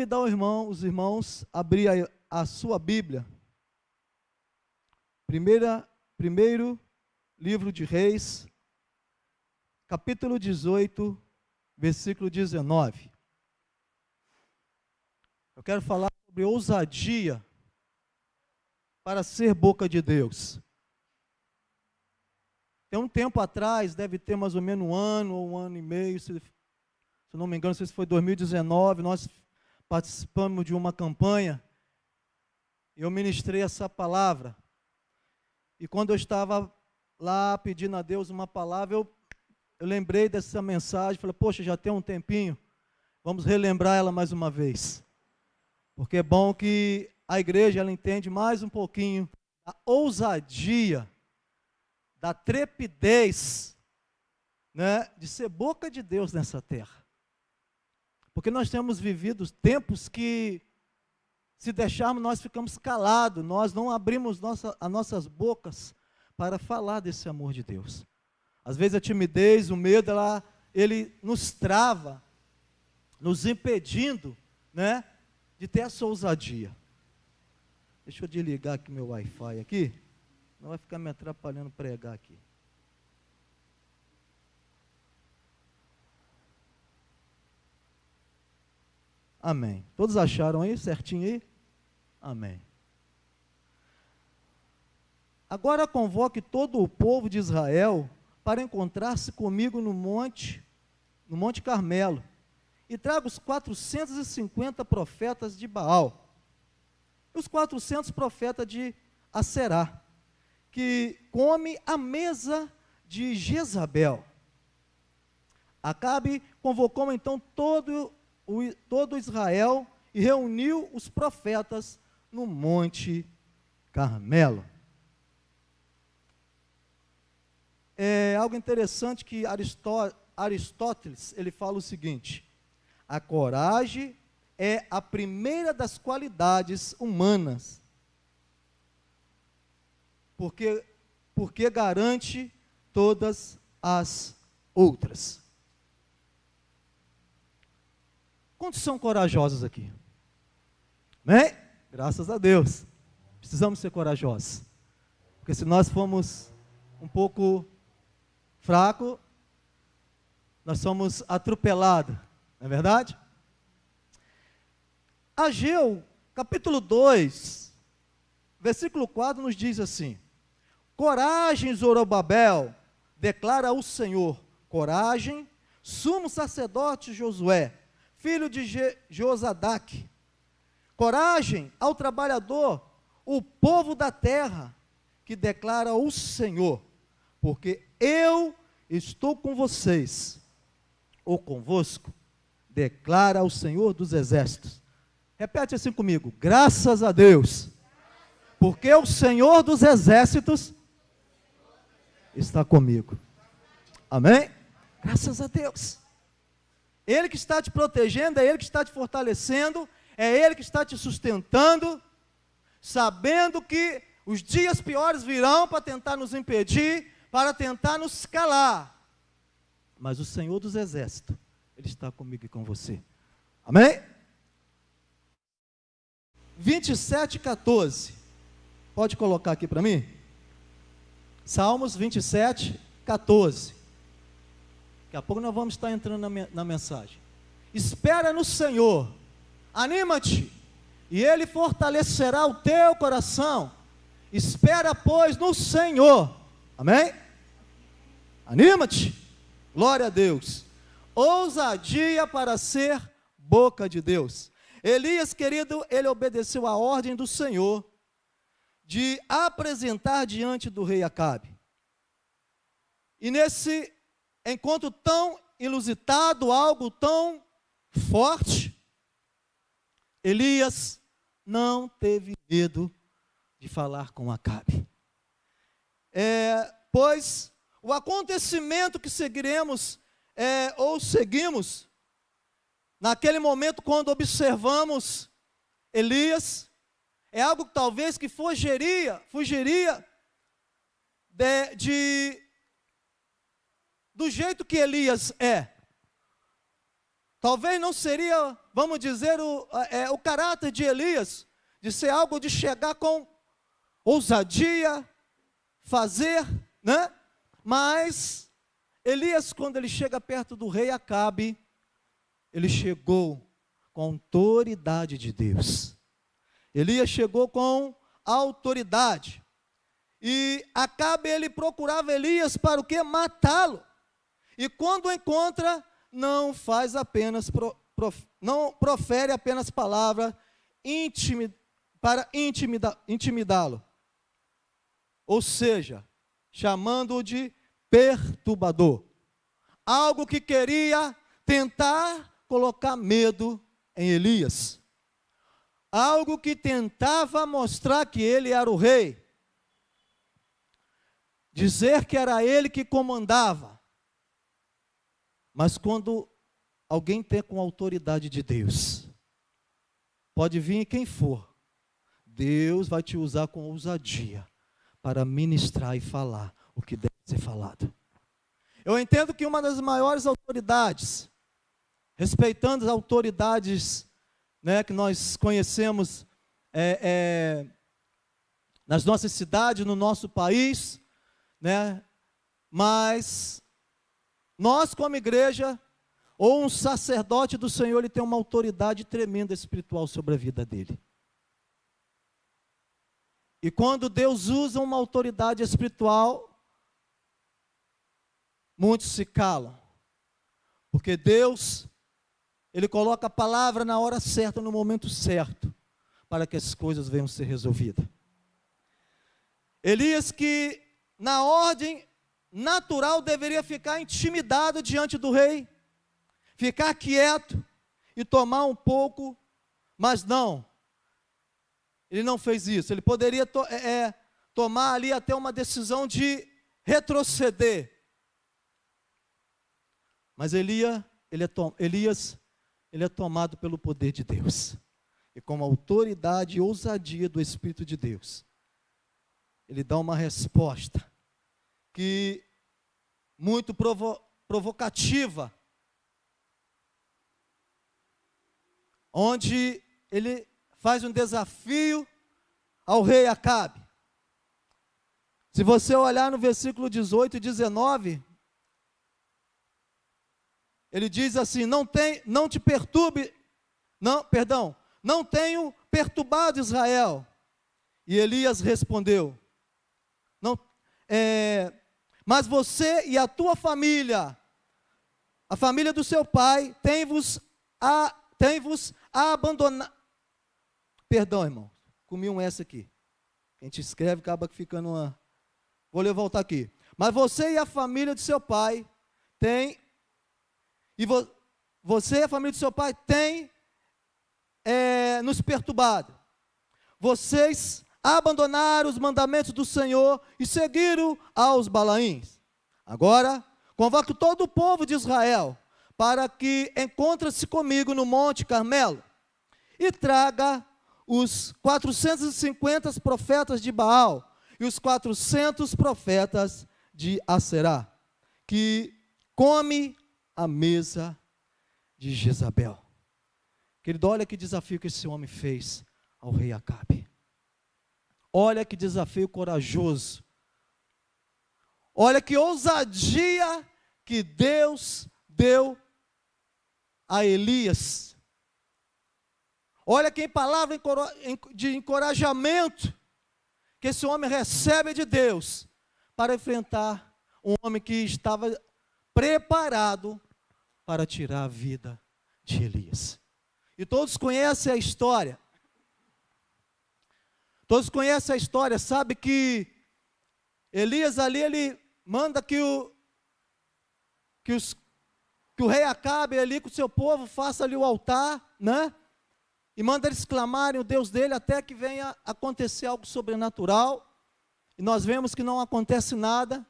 convidar os irmãos a abrir a sua Bíblia. Primeiro livro de Reis, capítulo 18, versículo 19. Eu quero falar sobre ousadia para ser boca de Deus. Tem um tempo atrás, deve ter mais ou menos um ano ou um ano e meio, se não me engano, não sei se foi 2019, nós participamos de uma campanha, e eu ministrei essa palavra. E quando eu estava lá pedindo a Deus uma palavra, eu lembrei dessa mensagem, falei, poxa, já tem um tempinho, vamos relembrar ela mais uma vez. Porque é bom que a igreja ela entende mais um pouquinho da ousadia, da trepidez, né, de ser boca de Deus nessa terra. Porque nós temos vivido tempos que, se deixarmos, nós ficamos calados, nós não abrimos as nossas bocas para falar desse amor de Deus. Às vezes a timidez, o medo, ele nos trava, nos impedindo, né, de ter essa ousadia. Deixa eu desligar aqui meu Wi-Fi aqui, não vai ficar me atrapalhando pregar aqui. Amém. Todos acharam aí, certinho aí? Amém. Agora convoque todo o povo de Israel para encontrar-se comigo no Monte Carmelo, e traga os 450 profetas de Baal, e os 400 profetas de Aserá, que come à mesa de Jezabel. Acabe convocou então todo Israel e reuniu os profetas no Monte Carmelo. É algo interessante que Aristóteles, ele fala o seguinte: a coragem é a primeira das qualidades humanas, porque garante todas as outras. Quantos são corajosos aqui? Amém? Graças a Deus. Precisamos ser corajosos. Porque se nós formos um pouco fracos, nós somos atropelados. Não é verdade? Ageu, capítulo 2, versículo 4, nos diz assim: coragem, Zorobabel, declara o Senhor. Coragem, sumo sacerdote Josué, filho de Josadaque. Coragem ao trabalhador, o povo da terra, que declara o Senhor, porque eu estou com vocês, ou convosco, declara o Senhor dos exércitos. Repete assim comigo: graças a Deus, porque o Senhor dos exércitos está comigo. Amém? Graças a Deus. Ele que está te protegendo, é Ele que está te fortalecendo, é Ele que está te sustentando, sabendo que os dias piores virão para tentar nos impedir, para tentar nos calar. Mas o Senhor dos exércitos, Ele está comigo e com você. Amém? 27:14. Pode colocar aqui para mim? Salmos 27:14. Daqui a pouco nós vamos estar entrando na mensagem. Espera no Senhor, anima-te, e Ele fortalecerá o teu coração. Espera, pois, no Senhor. Amém? Anima-te. Glória a Deus. Ousadia para ser boca de Deus. Elias, querido, ele obedeceu a ordem do Senhor de apresentar diante do rei Acabe. E nesse encontro tão inusitado, algo tão forte, Elias não teve medo de falar com Acabe. Pois o acontecimento que seguimos, naquele momento quando observamos Elias, é algo que talvez que fugiria do jeito que Elias é. Talvez não seria vamos dizer, o caráter de Elias, de ser algo de chegar com ousadia, fazer, né? Mas Elias, quando ele chega perto do rei Acabe, ele chegou com a autoridade de Deus. Elias chegou com autoridade. E Acabe, ele procurava Elias para o quê? Matá-lo. E quando o encontra, não faz apenas, não profere apenas palavra para intimidá-lo. Ou seja, chamando-o de perturbador. Algo que queria tentar colocar medo em Elias. Algo que tentava mostrar que ele era o rei. Dizer que era ele que comandava. Mas quando alguém tem com a autoridade de Deus, pode vir quem for, Deus vai te usar com ousadia para ministrar e falar o que deve ser falado. Eu entendo que uma das maiores autoridades, respeitando as autoridades, né, que nós conhecemos nas nossas cidades, no nosso país, né, mas nós como igreja, ou um sacerdote do Senhor, ele tem uma autoridade tremenda espiritual sobre a vida dele. E quando Deus usa uma autoridade espiritual, muitos se calam. Porque Deus, ele coloca a palavra na hora certa, no momento certo, para que as coisas venham a ser resolvidas. Elias, que na ordem natural deveria ficar intimidado diante do rei, ficar quieto e tomar um pouco, mas não. Ele não fez isso. Ele poderia tomar ali até uma decisão de retroceder. Mas Elias, ele é tomado pelo poder de Deus. E com a autoridade e ousadia do Espírito de Deus, ele dá uma resposta que muito provocativa, onde ele faz um desafio ao rei Acabe. Se você olhar no versículo 18 e 19, ele diz assim: não te perturbe, não tenho perturbado Israel. E Elias respondeu: mas você e a tua família, a família do seu pai, tem-vos abandonado. Perdão, irmão, comi um S aqui. A gente escreve, acaba ficando uma. Vou voltar aqui. Mas você e a família do seu pai têm. Você e a família do seu pai têm nos perturbado. Vocês abandonaram os mandamentos do Senhor e seguiram aos Balaíns. Agora, convoco todo o povo de Israel para que encontre-se comigo no Monte Carmelo e traga os 450 profetas de Baal e os 400 profetas de Aserá, que come a mesa de Jezabel. Querido, olha que desafio que esse homem fez ao rei Acabe. Olha que desafio corajoso. Olha que ousadia que Deus deu a Elias. Olha que palavra de encorajamento que esse homem recebe de Deus para enfrentar um homem que estava preparado para tirar a vida de Elias. E todos conhecem a história. Todos conhecem a história, sabe que Elias ali, ele manda que o rei Acabe ali com o seu povo faça ali o altar, né? E manda eles clamarem o Deus dele até que venha acontecer algo sobrenatural. E nós vemos que não acontece nada.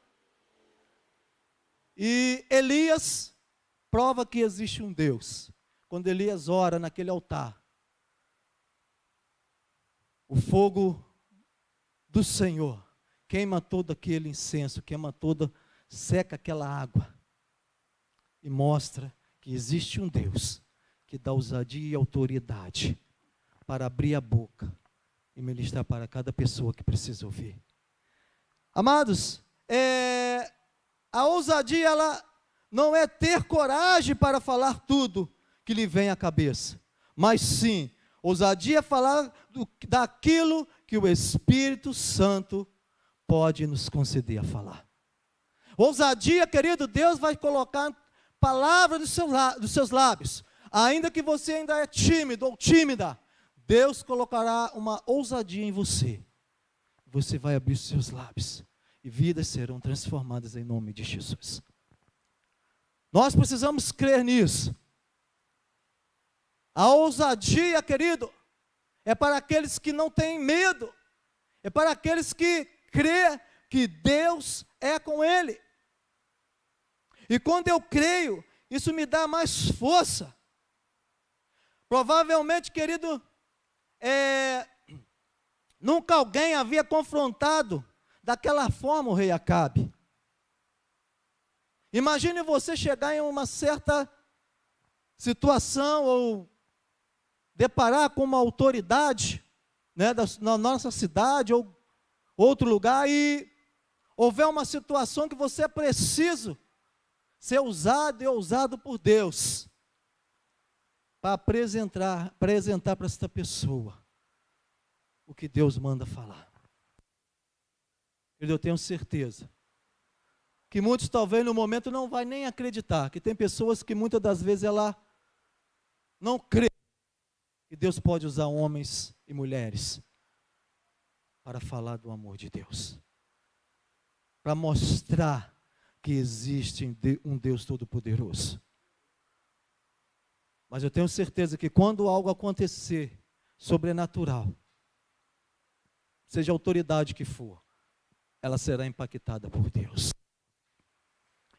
E Elias prova que existe um Deus. Quando Elias ora naquele altar, o fogo do Senhor queima todo aquele incenso, seca aquela água e mostra que existe um Deus que dá ousadia e autoridade para abrir a boca e ministrar para cada pessoa que precisa ouvir. Amados, a ousadia, ela não é ter coragem para falar tudo que lhe vem à cabeça, mas sim, ousadia é falar daquilo que o Espírito Santo pode nos conceder a falar. Ousadia, querido, Deus vai colocar palavras dos seus lábios. Ainda que você ainda é tímido ou tímida, Deus colocará uma ousadia em você. Você vai abrir os seus lábios e vidas serão transformadas em nome de Jesus. Nós precisamos crer nisso. A ousadia, querido, é para aqueles que não têm medo, é para aqueles que crê que Deus é com ele. E quando eu creio, isso me dá mais força. Provavelmente, querido, nunca alguém havia confrontado daquela forma o rei Acabe. Imagine você chegar em uma certa situação ou deparar com uma autoridade, né, na nossa cidade ou outro lugar, e houver uma situação que você é preciso ser usado e ousado por Deus para apresentar para esta pessoa o que Deus manda falar. Eu tenho certeza que muitos talvez no momento não vai nem acreditar, que tem pessoas que muitas das vezes ela não crê que Deus pode usar homens e mulheres para falar do amor de Deus, para mostrar que existe um Deus Todo-Poderoso. Mas eu tenho certeza que quando algo acontecer sobrenatural, seja a autoridade que for, ela será impactada por Deus.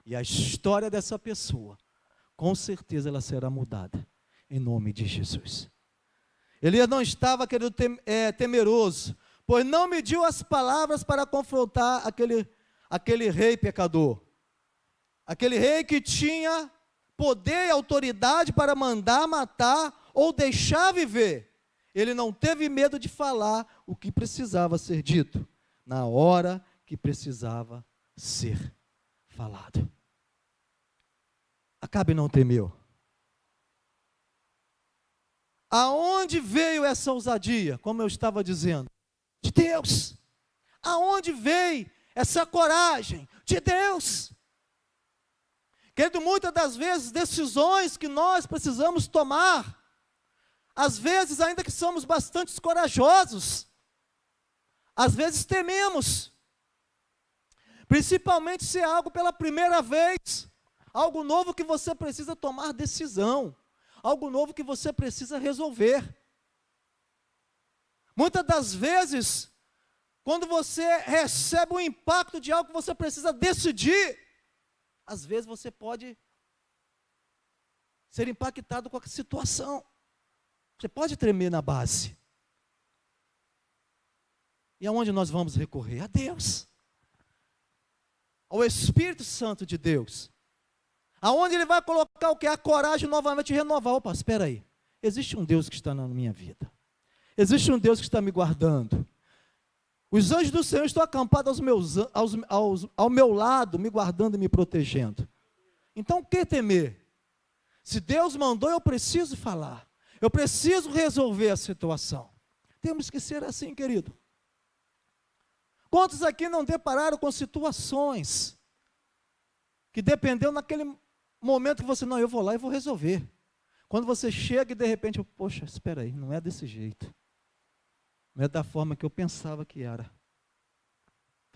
E a história dessa pessoa, com certeza ela será mudada, em nome de Jesus. Elias não estava, querido, temeroso, pois não mediu as palavras para confrontar aquele rei pecador. Aquele rei que tinha poder e autoridade para mandar matar ou deixar viver. Ele não teve medo de falar o que precisava ser dito, na hora que precisava ser falado. Acabe não temeu. Aonde veio essa ousadia? Como eu estava dizendo, de Deus. Aonde veio essa coragem? De Deus. Querido, muitas das vezes, decisões que nós precisamos tomar, às vezes, ainda que somos bastante corajosos, às vezes tememos, principalmente se é algo pela primeira vez, algo novo que você precisa tomar decisão, algo novo que você precisa resolver. Muitas das vezes, quando você recebe o impacto de algo que você precisa decidir, às vezes você pode ser impactado com a situação. Você pode tremer na base. E aonde nós vamos recorrer? A Deus. Ao Espírito Santo de Deus. Aonde Ele vai colocar o que? A coragem novamente de renovar. Opa, espera aí. Existe um Deus que está na minha vida. Existe um Deus que está me guardando. Os anjos do Senhor estão acampados ao meu lado, me guardando e me protegendo. Então, o que temer? Se Deus mandou, eu preciso falar. Eu preciso resolver a situação. Temos que ser assim, querido. Quantos aqui não depararam com situações que dependeu naquele momento que você, não, eu vou lá e vou resolver. Quando você chega e de repente, poxa, espera aí, não é desse jeito. Não é da forma que eu pensava que era.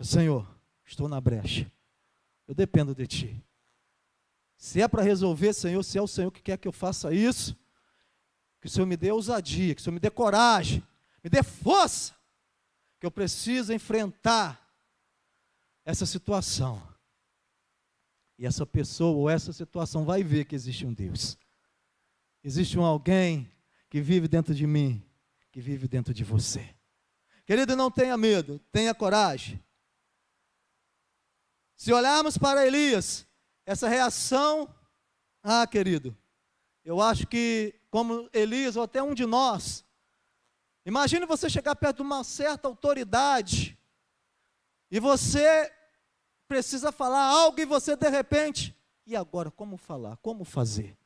Senhor, estou na brecha. Eu dependo de Ti. Se é para resolver, Senhor, se é o Senhor que quer que eu faça isso, que o Senhor me dê ousadia, que o Senhor me dê coragem, me dê força, que eu preciso enfrentar essa situação. E essa pessoa ou essa situação vai ver que existe um Deus. Existe um alguém que vive dentro de mim, que vive dentro de você. Querido, não tenha medo, tenha coragem. Se olharmos para Elias, essa reação, querido, eu acho que como Elias ou até um de nós. Imagine você chegar perto de uma certa autoridade e você precisa falar algo e você de repente, e agora como falar, como fazer?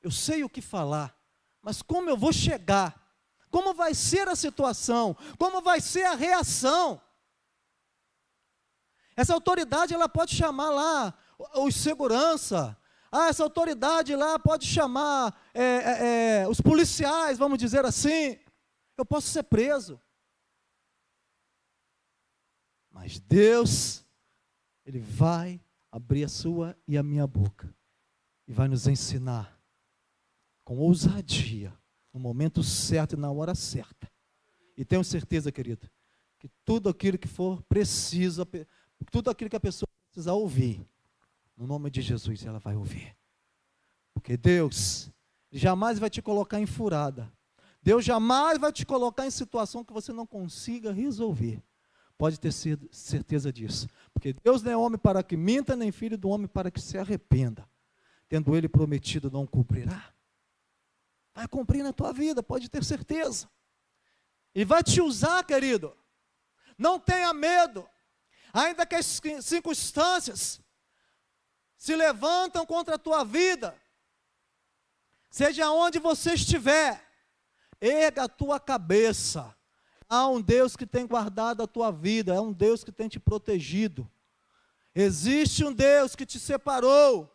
Eu sei o que falar, mas como eu vou chegar? Como vai ser a situação? Como vai ser a reação? Essa autoridade, ela pode chamar lá os segurança. Essa autoridade lá pode chamar os policiais, vamos dizer assim. Eu posso ser preso. Mas Deus, Ele vai abrir a sua e a minha boca. E vai nos ensinar com ousadia, no momento certo e na hora certa. E tenho certeza, querido, que tudo aquilo que for preciso, tudo aquilo que a pessoa precisa ouvir, no nome de Jesus ela vai ouvir. Porque Deus jamais vai te colocar em furada. Deus jamais vai te colocar em situação que você não consiga resolver. Pode ter certeza disso. Porque Deus não é homem para que minta, nem filho do homem para que se arrependa. Tendo Ele prometido, não cumprirá. Vai cumprir na tua vida, pode ter certeza. Ele vai te usar, querido. Não tenha medo. Ainda que as circunstâncias se levantam contra a tua vida, seja onde você estiver, erga a tua cabeça. Há um Deus que tem guardado a tua vida, é um Deus que tem te protegido. Existe um Deus que te separou.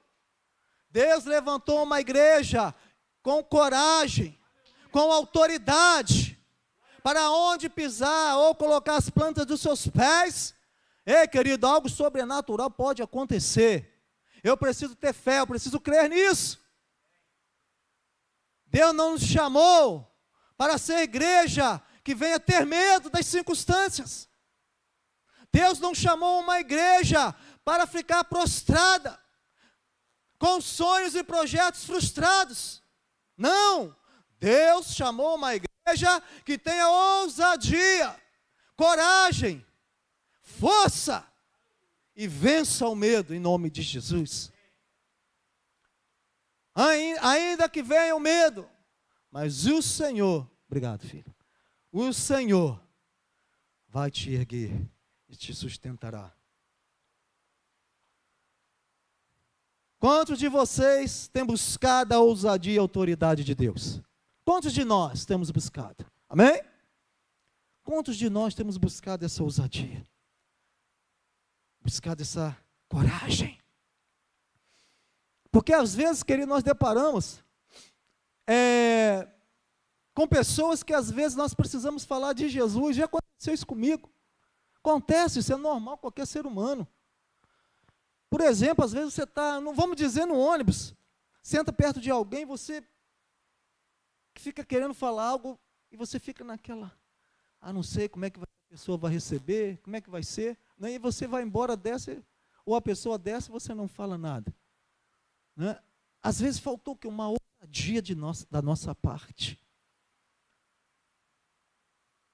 Deus levantou uma igreja com coragem, com autoridade, para onde pisar ou colocar as plantas dos seus pés. Ei, querido, algo sobrenatural pode acontecer. Eu preciso ter fé, eu preciso crer nisso. Deus não nos chamou para ser igreja que venha ter medo das circunstâncias. Deus não chamou uma igreja para ficar prostrada, com sonhos e projetos frustrados. Não, Deus chamou uma igreja que tenha ousadia, coragem, força e vença o medo em nome de Jesus. Ainda que venha o medo, mas o Senhor, obrigado filho, o Senhor vai te erguer e te sustentará. Quantos de vocês têm buscado a ousadia e a autoridade de Deus? Quantos de nós temos buscado? Amém? Quantos de nós temos buscado essa ousadia? Buscado essa coragem? Porque às vezes, querido, nós deparamos com pessoas que às vezes nós precisamos falar de Jesus. Já aconteceu isso comigo. Acontece, isso é normal, qualquer ser humano. Por exemplo, às vezes você está, não vamos dizer no ônibus, senta perto de alguém, você fica querendo falar algo e você fica naquela, não sei como é que a pessoa vai receber, como é que vai ser, né? E você vai embora dessa, ou a pessoa desce e você não fala nada. Né? Às vezes faltou uma ousadia da nossa parte,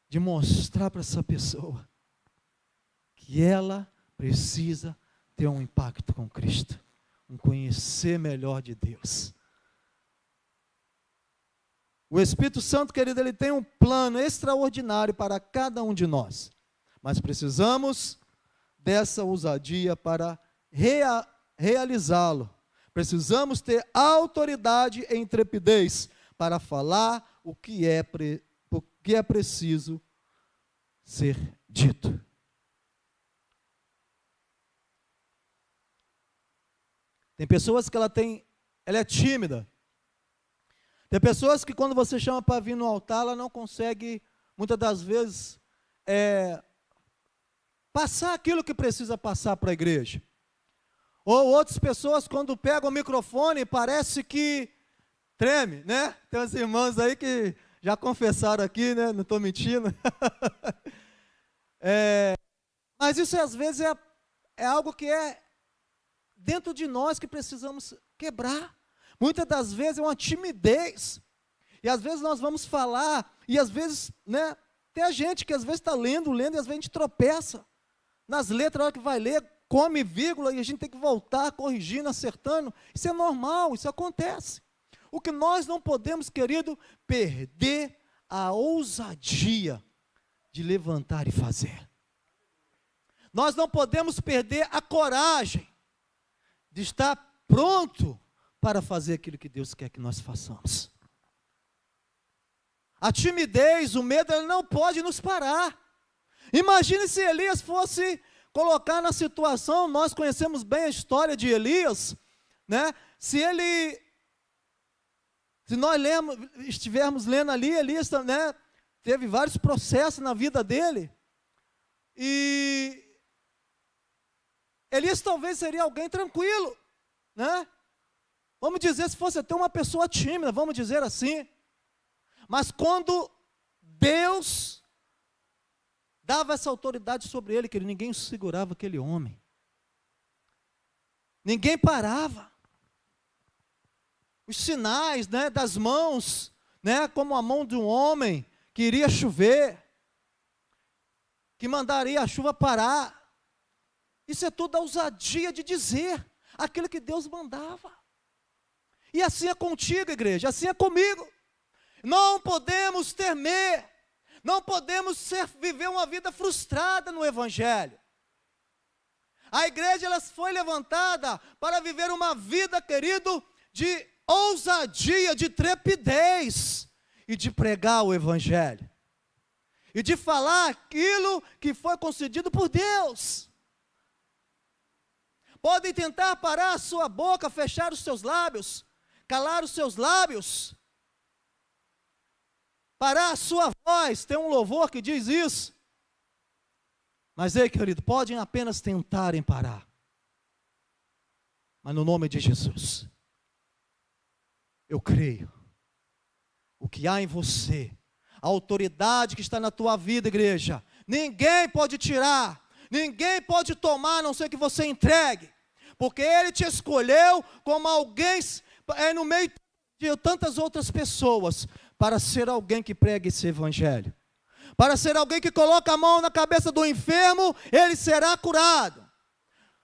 de mostrar para essa pessoa que ela precisa ter um impacto com Cristo, um conhecer melhor de Deus. O Espírito Santo, querido, ele tem um plano extraordinário para cada um de nós, mas precisamos dessa ousadia para realizá-lo. Precisamos ter autoridade e intrepidez para falar o que é preciso ser dito. Tem pessoas que ela é tímida. Tem pessoas que quando você chama para vir no altar, ela não consegue, muitas das vezes, passar aquilo que precisa passar para a igreja. Ou outras pessoas, quando pegam o microfone, parece que treme, né? Tem uns irmãos aí que já confessaram aqui, né? Não estou mentindo. Mas isso às vezes é algo que é dentro de nós que precisamos quebrar. Muitas das vezes é uma timidez. E às vezes nós vamos falar, e às vezes, tem a gente que às vezes está lendo, e às vezes a gente tropeça nas letras, na hora que vai ler, come vírgula e a gente tem que voltar corrigindo, acertando. Isso é normal, isso acontece. O que nós não podemos, querido, perder a ousadia de levantar e fazer. Nós não podemos perder a coragem de estar pronto para fazer aquilo que Deus quer que nós façamos. A timidez, o medo, ele não pode nos parar. Imagine se Elias fosse colocar na situação, nós conhecemos bem a história de Elias, né? Se nós estivermos lendo ali, Elias, né, teve vários processos na vida dele, e Elias talvez seria alguém tranquilo, né? Vamos dizer, se fosse até uma pessoa tímida, vamos dizer assim. Mas quando Deus dava essa autoridade sobre ele, que ninguém segurava aquele homem. Ninguém parava. Os sinais, né, das mãos, né, como a mão de um homem que iria chover, que mandaria a chuva parar. Isso é tudo a ousadia de dizer aquilo que Deus mandava. E assim é contigo, igreja, assim é comigo. Não podemos temer, não podemos viver uma vida frustrada no Evangelho. A igreja ela foi levantada para viver uma vida, querido, de ousadia, de trepidez, e de pregar o Evangelho, e de falar aquilo que foi concedido por Deus. Podem tentar parar a sua boca, fechar os seus lábios, calar os seus lábios, parar a sua voz. Tem um louvor que diz isso. Mas ei, querido, podem apenas tentarem parar. Mas no nome de Jesus, eu creio, o que há em você, a autoridade que está na tua vida, igreja, ninguém pode tirar, ninguém pode tomar, a não ser que você entregue, porque Ele te escolheu como alguém no meio de tantas outras pessoas, para ser alguém que pregue esse Evangelho, para ser alguém que coloca a mão na cabeça do enfermo, ele será curado.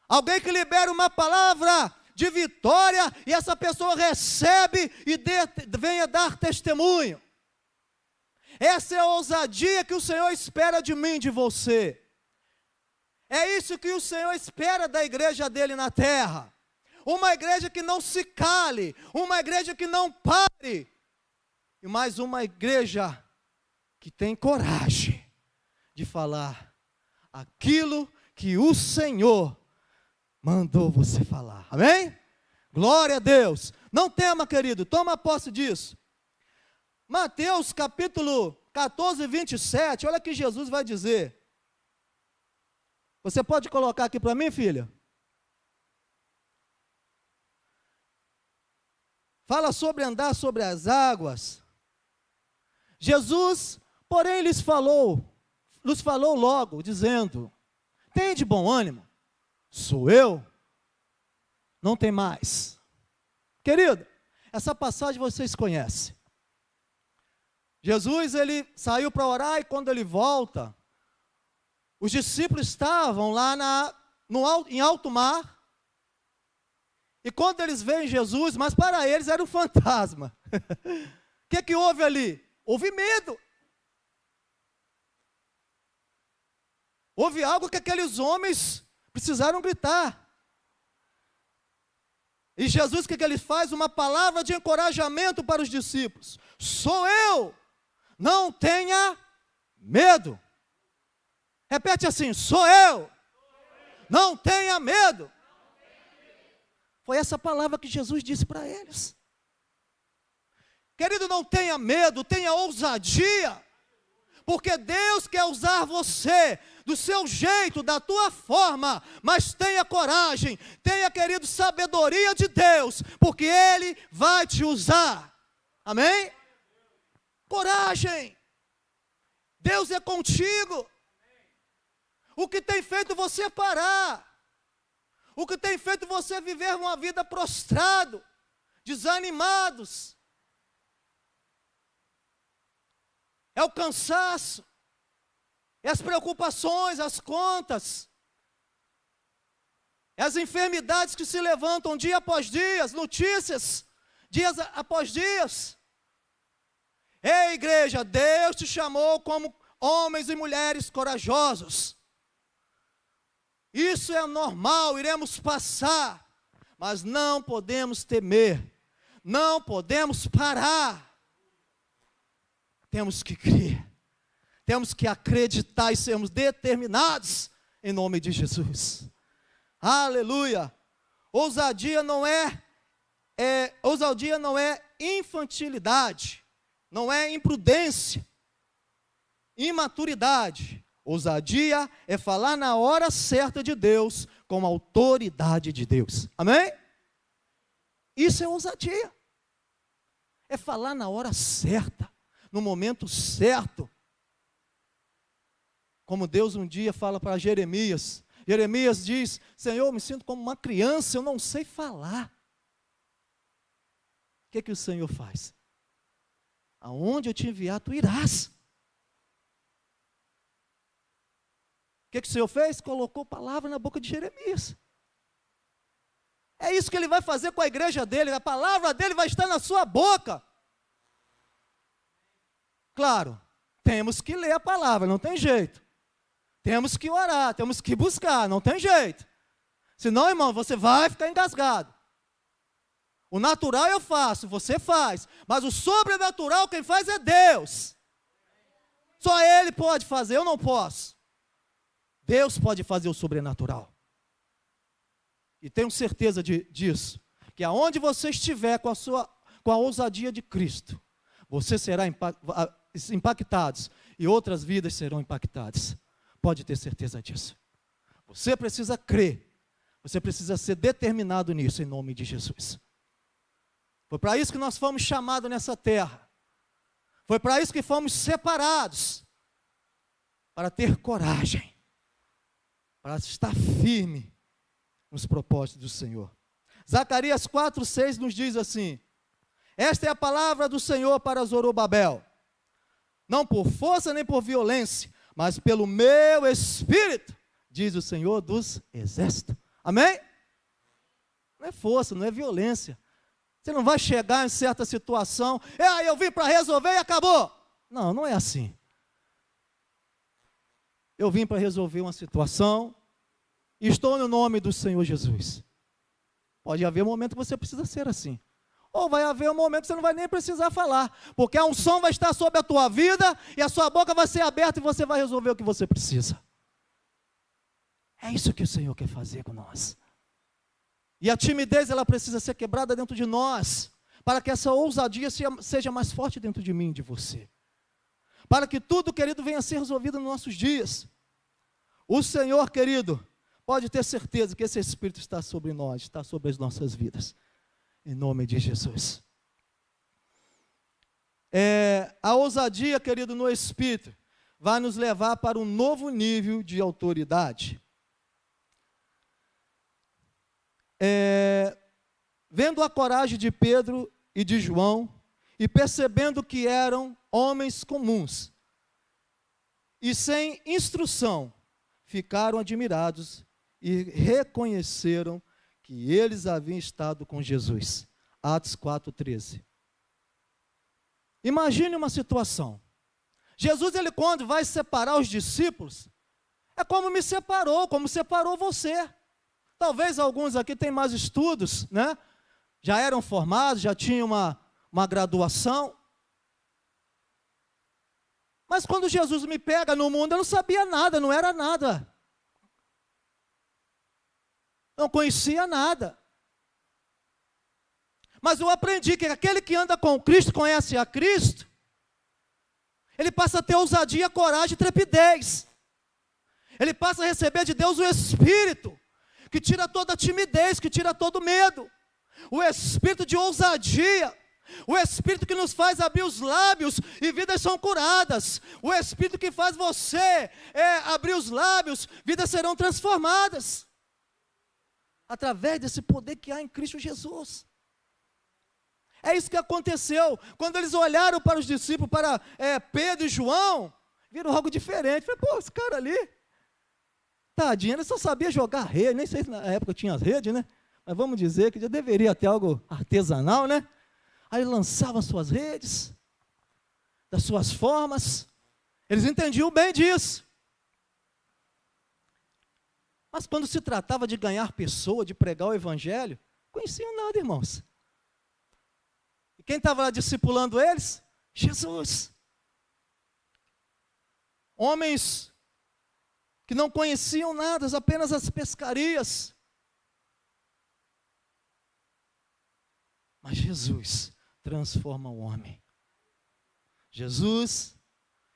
Alguém que libera uma palavra de vitória, e essa pessoa recebe e venha dar testemunho. Essa é a ousadia que o Senhor espera de mim, de você. É isso que o Senhor espera da igreja dele na terra. Uma igreja que não se cale, uma igreja que não pare, e mais uma igreja que tem coragem de falar aquilo que o Senhor mandou você falar. Amém? Glória a Deus. Não tema, querido, toma posse disso. Mateus capítulo 14, 27, olha o que Jesus vai dizer. Você pode colocar aqui para mim, filha? Fala sobre andar sobre as águas. Jesus, porém, nos falou logo, dizendo: tem de bom ânimo, sou eu, não tem mais. Querido, essa passagem vocês conhecem. Jesus, ele saiu para orar, e quando ele volta, os discípulos estavam lá em alto mar, e quando eles veem Jesus, mas para eles era um fantasma. O que houve ali? Houve medo. Houve algo que aqueles homens precisaram gritar. E Jesus, o que ele faz? Uma palavra de encorajamento para os discípulos: sou eu, não tenha medo. Repete assim: sou eu, não tenha medo. Foi essa palavra que Jesus disse para eles. Querido, não tenha medo, tenha ousadia, porque Deus quer usar você do seu jeito, da tua forma, mas tenha coragem, tenha, querido, sabedoria de Deus, porque Ele vai te usar. Amém? Coragem. Deus é contigo. O que tem feito você parar? O que tem feito você viver uma vida prostrado, desanimados? É o cansaço, é as preocupações, as contas. As enfermidades que se levantam dia após dia, notícias, dias após dias. Ei, igreja, Deus te chamou como homens e mulheres corajosos. Isso é normal, iremos passar, mas não podemos temer, não podemos parar. Temos que crer, temos que acreditar e sermos determinados em nome de Jesus. Aleluia! Ousadia não é infantilidade, não é imprudência, imaturidade. Ousadia é falar na hora certa de Deus, com a autoridade de Deus. Amém? Isso é ousadia. É falar na hora certa, no momento certo. Como Deus um dia fala para Jeremias. Jeremias diz: Senhor, eu me sinto como uma criança, eu não sei falar. O que o Senhor faz? Aonde eu te enviar, tu irás. O que o Senhor fez? Colocou palavra na boca de Jeremias. É isso que Ele vai fazer com a igreja dele. A palavra dele vai estar na sua boca. Claro, temos que ler a palavra, não tem jeito. Temos que orar, temos que buscar, não tem jeito. Senão, irmão, você vai ficar engasgado. O natural eu faço, você faz. Mas o sobrenatural quem faz é Deus. Só Ele pode fazer, eu não posso. Deus pode fazer o sobrenatural. E tenho certeza disso. Que aonde você estiver com a ousadia de Cristo, você será impactado e outras vidas serão impactadas. Pode ter certeza disso. Você precisa crer. Você precisa ser determinado nisso, em nome de Jesus. Foi para isso que nós fomos chamados nessa terra. Foi para isso que fomos separados. Para ter coragem. Para estar firme nos propósitos do Senhor. Zacarias 4:6 nos diz assim: esta é a palavra do Senhor para Zorobabel. Não por força nem por violência, mas pelo meu Espírito, diz o Senhor dos Exércitos. Amém? Não é força, não é violência. Você não vai chegar em certa situação, eu vim para resolver e acabou. Não, não é assim. Eu vim para resolver uma situação, e estou no nome do Senhor Jesus. Pode haver um momento que você precisa ser assim. Ou vai haver um momento que você não vai nem precisar falar, porque a unção vai estar sobre a tua vida, e a sua boca vai ser aberta, e você vai resolver o que você precisa. É isso que o Senhor quer fazer com nós. E a timidez, ela precisa ser quebrada dentro de nós, para que essa ousadia seja mais forte dentro de mim e de você. Para que tudo, querido, venha a ser resolvido nos nossos dias. O Senhor, querido, pode ter certeza que esse Espírito está sobre nós, está sobre as nossas vidas. Em nome de Jesus. A ousadia, querido, no Espírito, vai nos levar para um novo nível de autoridade. Vendo a coragem de Pedro e de João, e percebendo que eram homens comuns, e sem instrução, ficaram admirados e reconheceram que eles haviam estado com Jesus. Atos 4:13. Imagine uma situação. Jesus, ele quando vai separar os discípulos, é como me separou, como separou você. Talvez alguns aqui tenham mais estudos, né? Já eram formados, já tinham uma graduação. Mas quando Jesus me pega no mundo, eu não sabia nada, não era nada. Não conhecia nada. Mas eu aprendi que aquele que anda com Cristo, conhece a Cristo, ele passa a ter ousadia, coragem e trepidez. Ele passa a receber de Deus o Espírito, que tira toda a timidez, que tira todo o medo. O Espírito de ousadia. O Espírito que nos faz abrir os lábios e vidas são curadas. O Espírito que faz você abrir os lábios, vidas serão transformadas. Através desse poder que há em Cristo Jesus. É isso que aconteceu. Quando eles olharam para os discípulos, para Pedro e João, viram algo diferente. Falei, esse cara ali, Tadinho, ele só sabia jogar rede, nem sei se na época tinha as redes, né? Mas vamos dizer que já deveria ter algo artesanal, né? Aí lançavam suas redes, das suas formas, eles entendiam bem disso. Mas quando se tratava de ganhar pessoa, de pregar o evangelho, conheciam nada, irmãos. E quem estava lá discipulando eles? Jesus. Homens que não conheciam nada, apenas as pescarias. Mas Jesus transforma o homem. Jesus,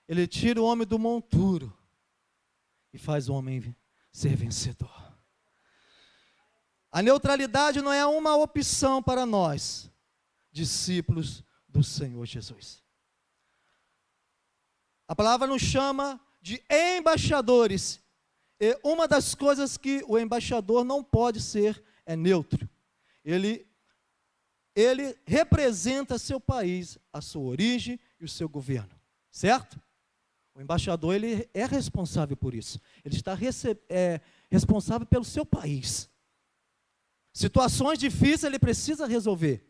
ele tira o homem do monturo e faz o homem ser vencedor. A neutralidade não é uma opção para nós, discípulos do Senhor Jesus. A palavra nos chama de embaixadores. E uma das coisas que o embaixador não pode ser é neutro. Ele representa seu país, a sua origem e o seu governo, certo? O embaixador, ele é responsável por isso. Ele está responsável pelo seu país. Situações difíceis ele precisa resolver.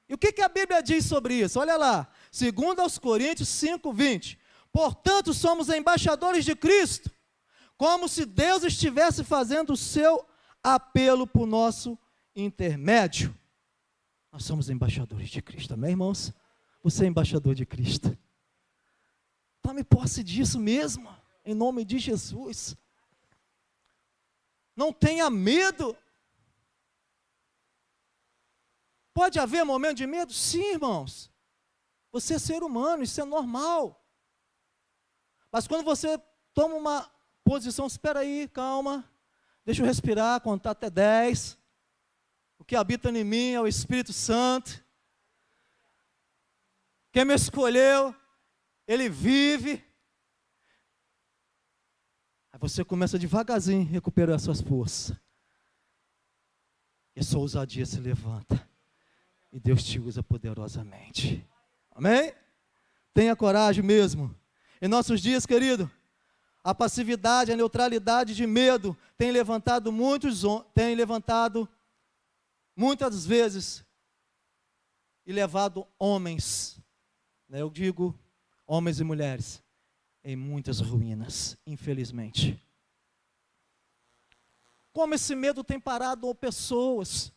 E o que a Bíblia diz sobre isso? Olha lá, 2 Coríntios 5:20. Portanto, somos embaixadores de Cristo, como se Deus estivesse fazendo o seu apelo por nosso intermédio. Nós somos embaixadores de Cristo, amém, irmãos? Você é embaixador de Cristo. Tome posse disso mesmo, em nome de Jesus. Não tenha medo. Pode haver momento de medo? Sim, irmãos. Você é ser humano, isso é normal. Mas quando você toma uma posição, espera aí, calma, deixa eu respirar, contar até 10. O que habita em mim é o Espírito Santo. Quem me escolheu, ele vive. Aí você começa devagarzinho a recuperar as suas forças. E a sua ousadia se levanta. E Deus te usa poderosamente. Amém? Tenha coragem mesmo. Em nossos dias, querido, a passividade, a neutralidade de medo tem levantado muitas vezes e levado homens, eu digo homens e mulheres, em muitas ruínas, infelizmente. Como esse medo tem parado pessoas,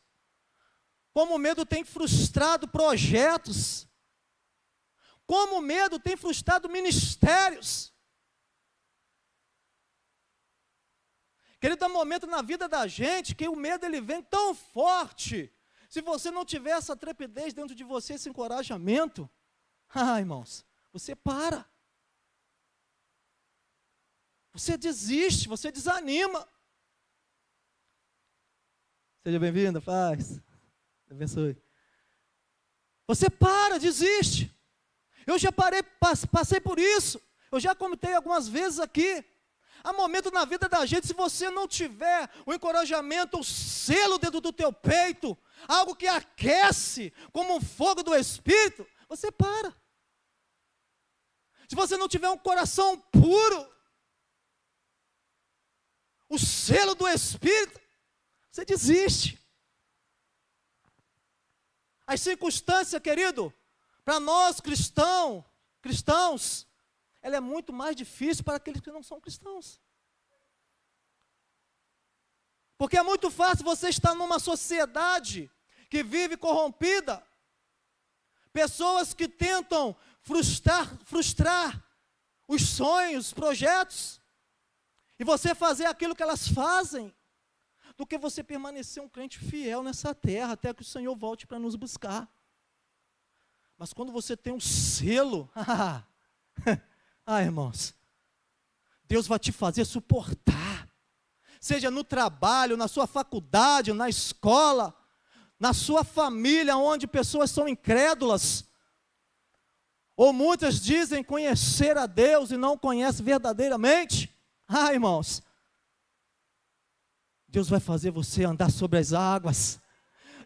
como o medo tem frustrado projetos, como o medo tem frustrado ministérios. Querido, há um momento na vida da gente que o medo ele vem tão forte. Se você não tiver essa trepidez dentro de você, esse encorajamento, irmãos, você para. Você desiste, você desanima. Seja bem-vindo, paz. Deus abençoe. Você para, desiste. Eu já passei por isso. Eu já comentei algumas vezes aqui. Há momento na vida da gente, se você não tiver o encorajamento, o selo dentro do teu peito, algo que aquece como um fogo do Espírito, você para. Se você não tiver um coração puro, o selo do Espírito, você desiste. As circunstâncias, querido, para nós cristãos, ela é muito mais difícil para aqueles que não são cristãos. Porque é muito fácil você estar numa sociedade que vive corrompida, pessoas que tentam frustrar os sonhos, os projetos, e você fazer aquilo que elas fazem, do que você permanecer um crente fiel nessa terra, até que o Senhor volte para nos buscar. Mas quando você tem um selo, irmãos, Deus vai te fazer suportar, seja no trabalho, na sua faculdade, na escola, na sua família, onde pessoas são incrédulas, ou muitas dizem conhecer a Deus e não conhecem verdadeiramente. Irmãos, Deus vai fazer você andar sobre as águas.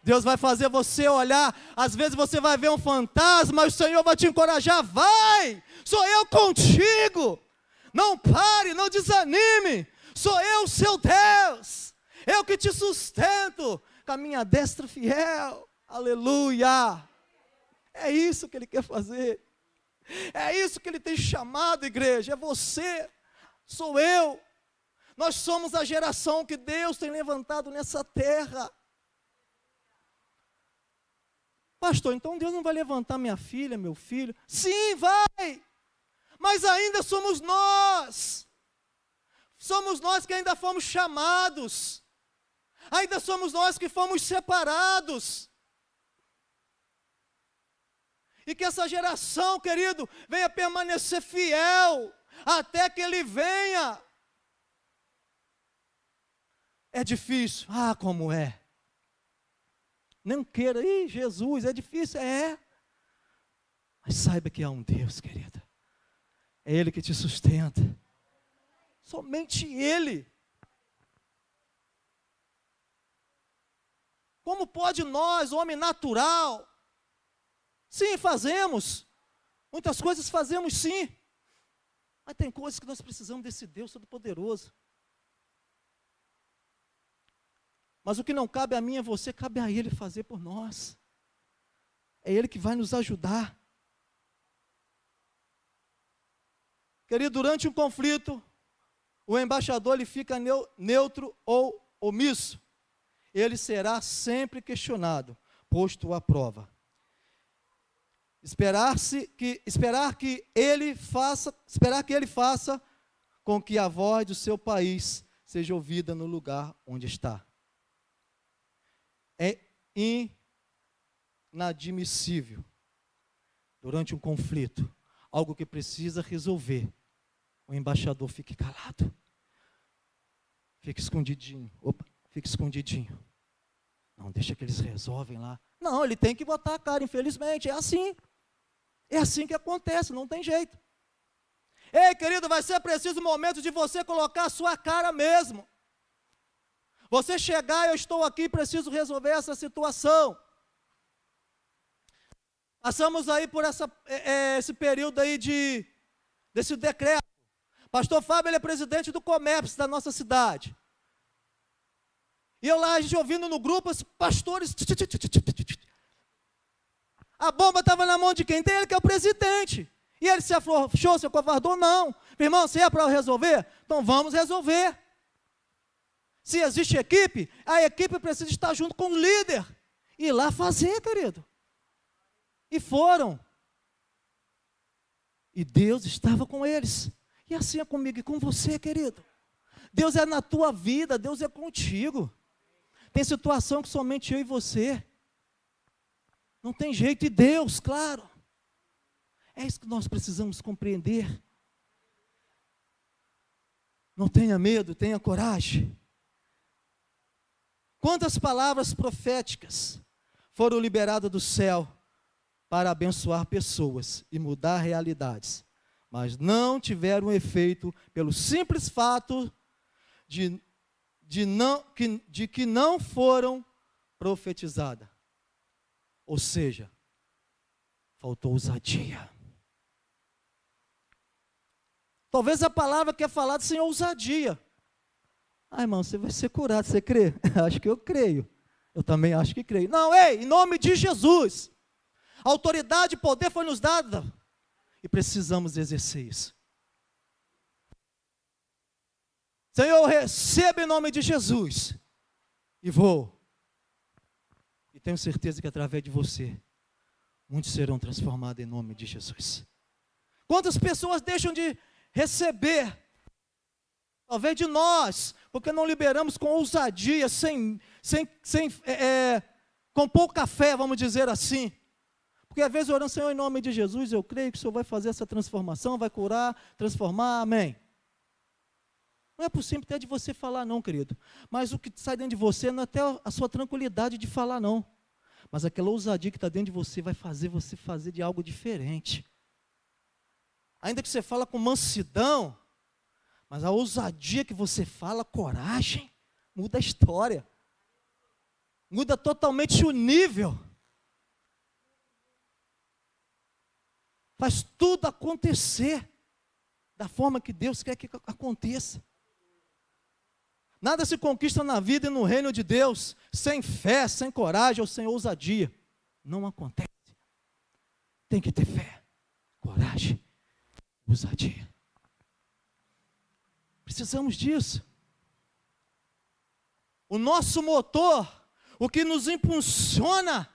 Deus vai fazer você olhar, às vezes você vai ver um fantasma, e o Senhor vai te encorajar, vai, sou eu contigo, não pare, não desanime, Sou eu, seu Deus. Eu que te sustento com a minha destra fiel. Aleluia. É isso que Ele quer fazer. É isso que Ele tem chamado, igreja. É você, sou eu. Nós somos a geração que Deus tem levantado nessa terra. Pastor, então Deus não vai levantar minha filha, meu filho? Sim, vai. Mas ainda somos nós. Somos nós que ainda fomos chamados. Ainda somos nós que fomos separados. E que essa geração, querido, venha permanecer fiel até que Ele venha. É difícil? Ah, como é. Não queira, Jesus, é difícil, é. Mas saiba que há um Deus, querida. É Ele que te sustenta. Somente Ele. Como pode nós, homem natural? Sim, fazemos. Muitas coisas fazemos sim. Mas tem coisas que nós precisamos desse Deus Todo-Poderoso. Mas o que não cabe a mim e a você, cabe a Ele fazer por nós. É Ele que vai nos ajudar. Querido, durante um conflito, o embaixador ele fica neutro ou omisso. Ele será sempre questionado, posto à prova. Esperar que ele faça com que a voz do seu país seja ouvida no lugar onde está. É inadmissível, durante um conflito, algo que precisa resolver, o embaixador fique calado, fique escondidinho, fique escondidinho. Não, deixa que eles resolvem lá. Não, ele tem que botar a cara, infelizmente, é assim que acontece, não tem jeito. Ei, querido, vai ser preciso um momento de você colocar a sua cara mesmo. Você chegar, eu estou aqui, preciso resolver essa situação. Passamos aí por esse período aí desse decreto. Pastor Fábio, ele é presidente do Comeps da nossa cidade. E eu lá, a gente ouvindo no grupo, os pastores. A bomba estava na mão de quem? Dele, que é o presidente. E ele se afrouxou, se acovardou? Não. Meu irmão, se é para resolver, então vamos resolver. Se existe equipe, a equipe precisa estar junto com o líder. E ir lá fazer, querido. E foram. E Deus estava com eles. E assim é comigo e com você, querido. Deus é na tua vida, Deus é contigo. Tem situação que somente eu e você. Não tem jeito, e Deus, claro. É isso que nós precisamos compreender. Não tenha medo, tenha coragem. Quantas palavras proféticas foram liberadas do céu para abençoar pessoas e mudar realidades, mas não tiveram efeito pelo simples fato de que não foram profetizadas. Ou seja, faltou ousadia. Talvez a palavra que é falada sem ousadia. Ah, irmão, você vai ser curado, você crê? Acho que eu creio. Eu também acho que creio. Não, ei, em nome de Jesus. Autoridade e poder foi nos dada. E precisamos exercer isso. Senhor, eu recebo em nome de Jesus. E vou. E tenho certeza que através de você, muitos serão transformados em nome de Jesus. Quantas pessoas deixam de receber? Talvez de nós, porque não liberamos com ousadia, com pouca fé, vamos dizer assim. Porque às vezes orando, Senhor, em nome de Jesus, eu creio que o Senhor vai fazer essa transformação, vai curar, transformar, amém. Não é possível até de você falar não, querido. Mas o que sai dentro de você não é até a sua tranquilidade de falar não. Mas aquela ousadia que está dentro de você vai fazer você fazer de algo diferente. Ainda que você fala com mansidão, mas a ousadia que você fala, coragem, muda a história. Muda totalmente o nível. Faz tudo acontecer da forma que Deus quer que aconteça. Nada se conquista na vida e no reino de Deus sem fé, sem coragem ou sem ousadia. Não acontece. Tem que ter fé, coragem, ousadia. Precisamos disso. O nosso motor, o que nos impulsiona,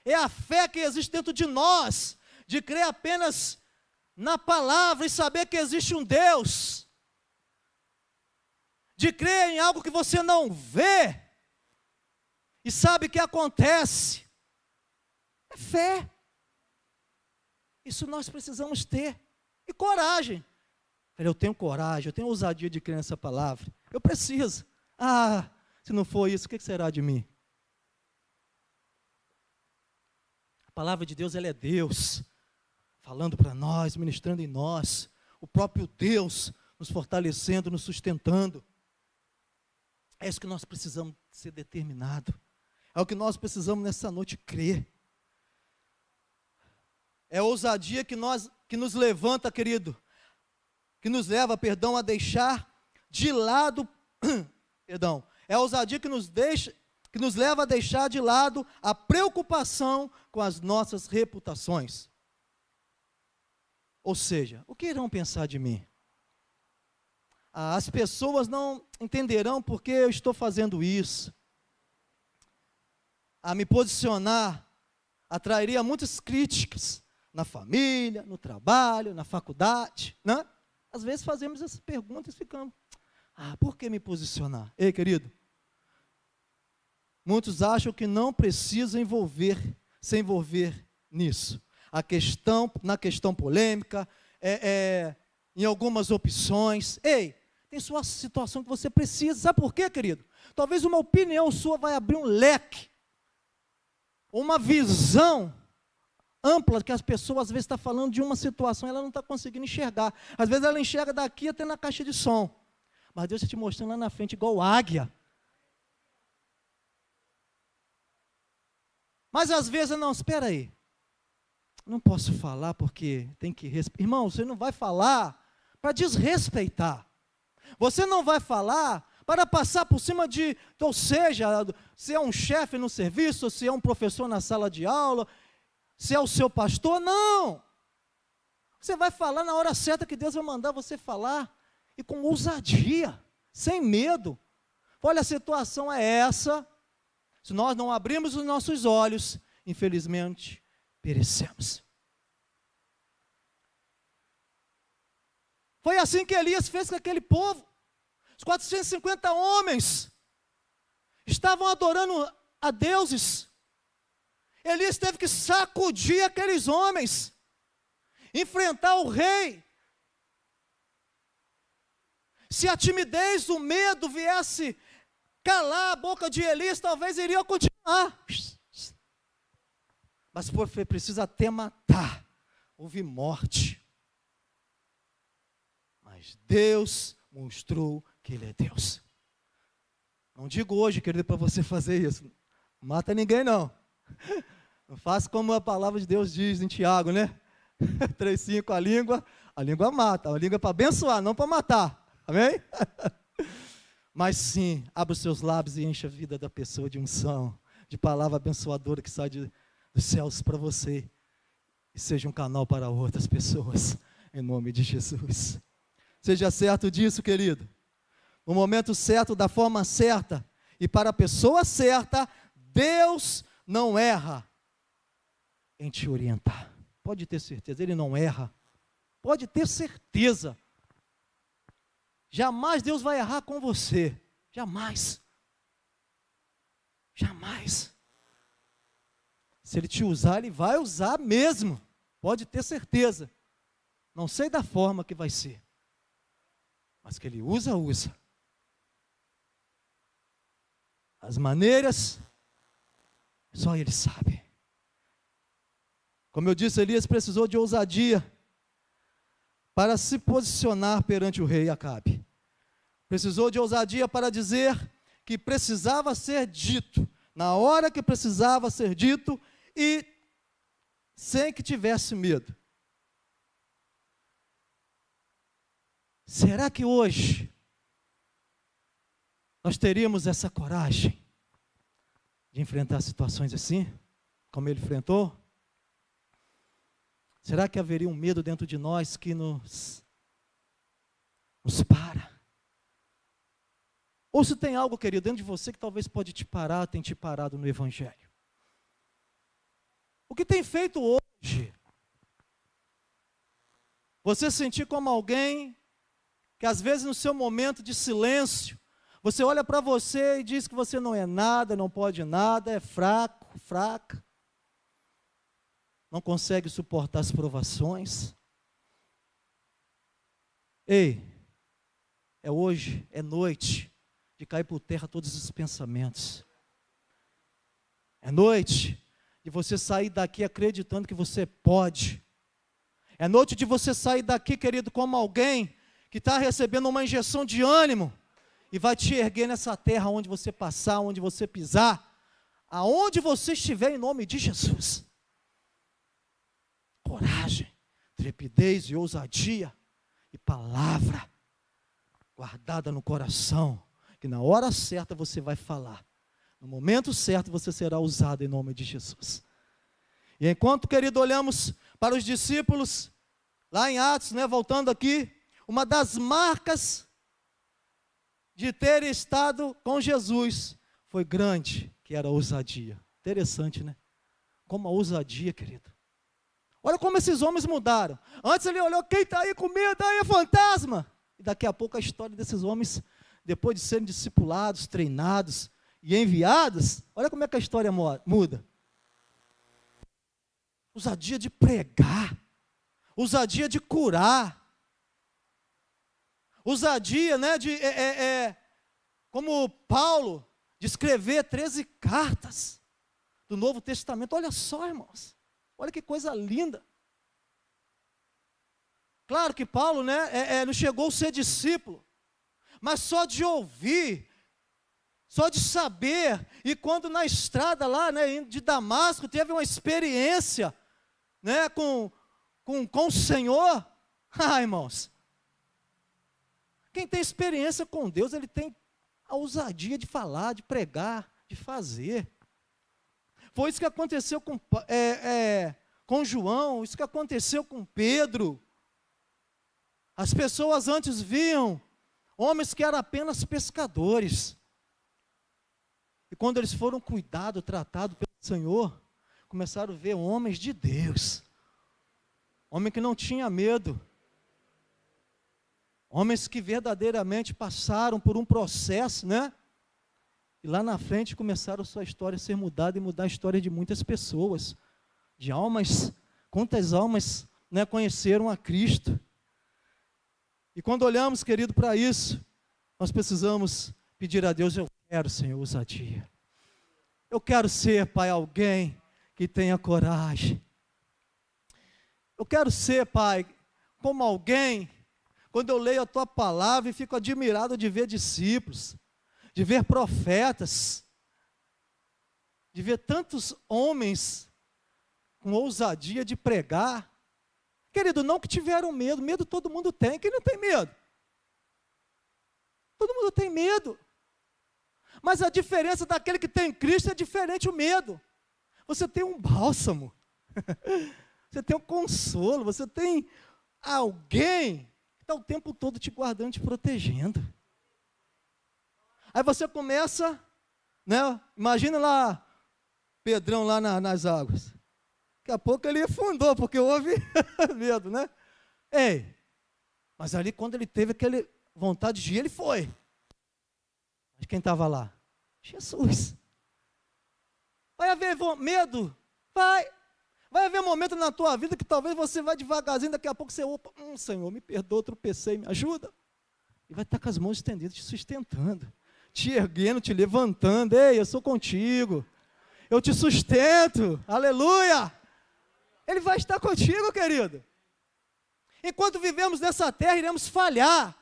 é a fé que existe dentro de nós, de crer apenas na palavra e saber que existe um Deus, de crer em algo que você não vê e sabe que acontece. É fé. Isso nós precisamos ter. E coragem. Eu tenho coragem, eu tenho ousadia de crer nessa palavra. Eu preciso. Se não for isso, o que será de mim? A palavra de Deus, ela é Deus, falando para nós, ministrando em nós. O próprio Deus nos fortalecendo, nos sustentando. É isso que nós precisamos ser determinados. É o que nós precisamos nessa noite crer. É a ousadia que nos levanta, querido, que nos leva, a deixar de lado, é a ousadia que nos leva a deixar de lado a preocupação com as nossas reputações. Ou seja, o que irão pensar de mim? As pessoas não entenderão por que eu estou fazendo isso. A me posicionar atrairia muitas críticas na família, no trabalho, na faculdade, né? Às vezes fazemos essas perguntas e ficamos, por que me posicionar? Ei, querido, muitos acham que não precisa se envolver nisso. Na questão polêmica, em algumas opções. Ei, tem sua situação que você precisa. Sabe por quê, querido? Talvez uma opinião sua vai abrir um leque, uma visão ampla, que as pessoas às vezes estão falando de uma situação e ela não está conseguindo enxergar. Às vezes ela enxerga daqui até na caixa de som. Mas Deus está te mostrando lá na frente, igual águia. Mas às vezes, não, espera aí. Não posso falar porque tem que respeitar. Irmão, você não vai falar para desrespeitar. Você não vai falar para passar por cima ou seja, se é um chefe no serviço, se é um professor na sala de aula, se é o seu pastor, não. Você vai falar na hora certa que Deus vai mandar você falar, e com ousadia, sem medo. Olha, a situação é essa. Se nós não abrirmos os nossos olhos, infelizmente, perecemos. Foi assim que Elias fez com aquele povo. Os 450 homens estavam adorando a deuses. Elias teve que sacudir aqueles homens, enfrentar o rei. Se a timidez, o medo viesse calar a boca de Elias, talvez iria continuar. Mas foi preciso até matar, houve morte. Mas Deus mostrou que Ele é Deus. Não digo hoje, querido, para você fazer isso. Não mata ninguém, não. Não faça como a palavra de Deus diz em Tiago, né? 3,5, a língua mata. A língua é para abençoar, não para matar. Amém? Mas sim, abra os seus lábios e encha a vida da pessoa de unção, de palavra abençoadora que sai dos céus para você. E seja um canal para outras pessoas, em nome de Jesus. Seja certo disso, querido. No momento certo, da forma certa, e para a pessoa certa, Deus não erra em te orientar. Pode ter certeza, Ele não erra. Pode ter certeza. Jamais Deus vai errar com você. Jamais. Jamais. Se Ele te usar, Ele vai usar mesmo. Pode ter certeza. Não sei da forma que vai ser. Mas que Ele usa. As maneiras, só Ele sabe. Como eu disse, Elias precisou de ousadia para se posicionar perante o rei Acabe. Precisou de ousadia para dizer que precisava ser dito, na hora que precisava ser dito, e sem que tivesse medo. Será que hoje nós teríamos essa coragem de enfrentar situações assim, como ele enfrentou? Será que haveria um medo dentro de nós que nos para? Ou se tem algo, querido, dentro de você que talvez pode te parar, tem te parado no Evangelho? O que tem feito hoje? Você sentir como alguém que às vezes no seu momento de silêncio, você olha para você e diz que você não é nada, não pode nada, é fraco, fraca, não consegue suportar as provações. Ei, é hoje, é noite de cair por terra todos esses pensamentos. É noite de você sair daqui acreditando que você pode. É noite de você sair daqui, querido, como alguém que está recebendo uma injeção de ânimo e vai te erguer nessa terra onde você passar, onde você pisar, aonde você estiver, em nome de Jesus. Coragem, trepidez e ousadia e palavra guardada no coração, que na hora certa você vai falar, no momento certo você será usado em nome de Jesus. E enquanto, querido, olhamos para os discípulos, lá em Atos, voltando aqui, uma das marcas de ter estado com Jesus foi grande, que era a ousadia. Interessante, né? Como a ousadia, querido. Olha como esses homens mudaram. Antes ele olhou, quem está aí com medo? Aí é fantasma. E daqui a pouco a história desses homens, depois de serem discipulados, treinados e enviados, olha como é que a história muda. Ousadia de pregar, ousadia de curar, ousadia, como Paulo, de escrever 13 cartas do Novo Testamento. Olha só, irmãos, olha que coisa linda. Claro que Paulo, não chegou a ser discípulo, mas só de ouvir, só de saber, e quando na estrada lá, de Damasco, teve uma experiência, com o Senhor, irmãos, quem tem experiência com Deus, ele tem a ousadia de falar, de pregar, de fazer. Foi isso que aconteceu com João, isso que aconteceu com Pedro. As pessoas antes viam homens que eram apenas pescadores. E quando eles foram cuidados, tratados pelo Senhor, começaram a ver homens de Deus. Homem que não tinha medo. Homens que verdadeiramente passaram por um processo, E lá na frente começaram a sua história a ser mudada e mudar a história de muitas pessoas. De almas, quantas almas, conheceram a Cristo. E quando olhamos, querido, para isso, nós precisamos pedir a Deus, eu quero, Senhor, ousadia. Eu quero ser, Pai, alguém que tenha coragem. Eu quero ser, Pai, como alguém, quando eu leio a Tua palavra e fico admirado de ver discípulos, de ver profetas, de ver tantos homens com ousadia de pregar. Querido, não que tiveram medo, medo todo mundo tem, quem não tem medo? Todo mundo tem medo. Mas a diferença daquele que tem Cristo é diferente o medo. Você tem um bálsamo, você tem um consolo, você tem alguém que está o tempo todo te guardando, te protegendo. Aí você começa, imagina lá, Pedrão lá nas águas. Daqui a pouco ele afundou, porque houve medo, Ei, mas ali quando ele teve aquela vontade de ir, ele foi. Mas quem estava lá? Jesus. Vai haver medo? Vai haver um momento na tua vida que talvez você vai devagarzinho, daqui a pouco você, Senhor, me perdoa, tropecei, me ajuda. E vai estar com as mãos estendidas, te sustentando, te erguendo, te levantando. Ei, eu sou contigo, eu te sustento, aleluia. Ele vai estar contigo, querido. Enquanto vivemos nessa terra, iremos falhar,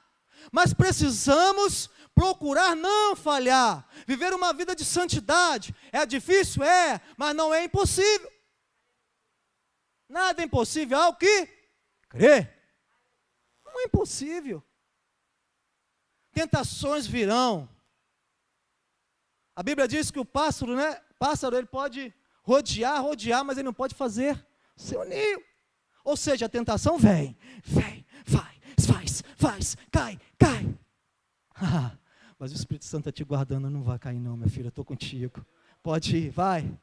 mas precisamos procurar não falhar, viver uma vida de santidade. É difícil? É, mas não é impossível. Nada é impossível ao que crê. Não é impossível. Tentações virão, A Bíblia diz que o pássaro, né? Pássaro, ele pode rodear, mas ele não pode fazer seu ninho. Ou seja, a tentação vem, faz, cai. Mas o Espírito Santo está te guardando, não vai cair não, meu filho, eu estou contigo. Pode ir, vai.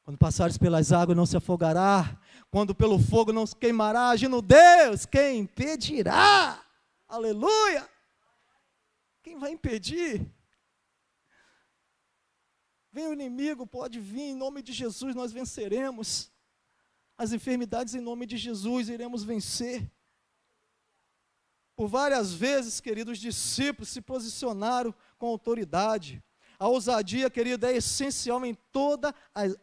Quando passares pelas águas não se afogará, quando pelo fogo não se queimará, agindo Deus, quem impedirá? Aleluia! Quem vai impedir? Vem o inimigo, pode vir, em nome de Jesus nós venceremos. As enfermidades em nome de Jesus iremos vencer. Por várias vezes, queridos, os discípulos se posicionaram com autoridade. A ousadia, querido, é essencial em toda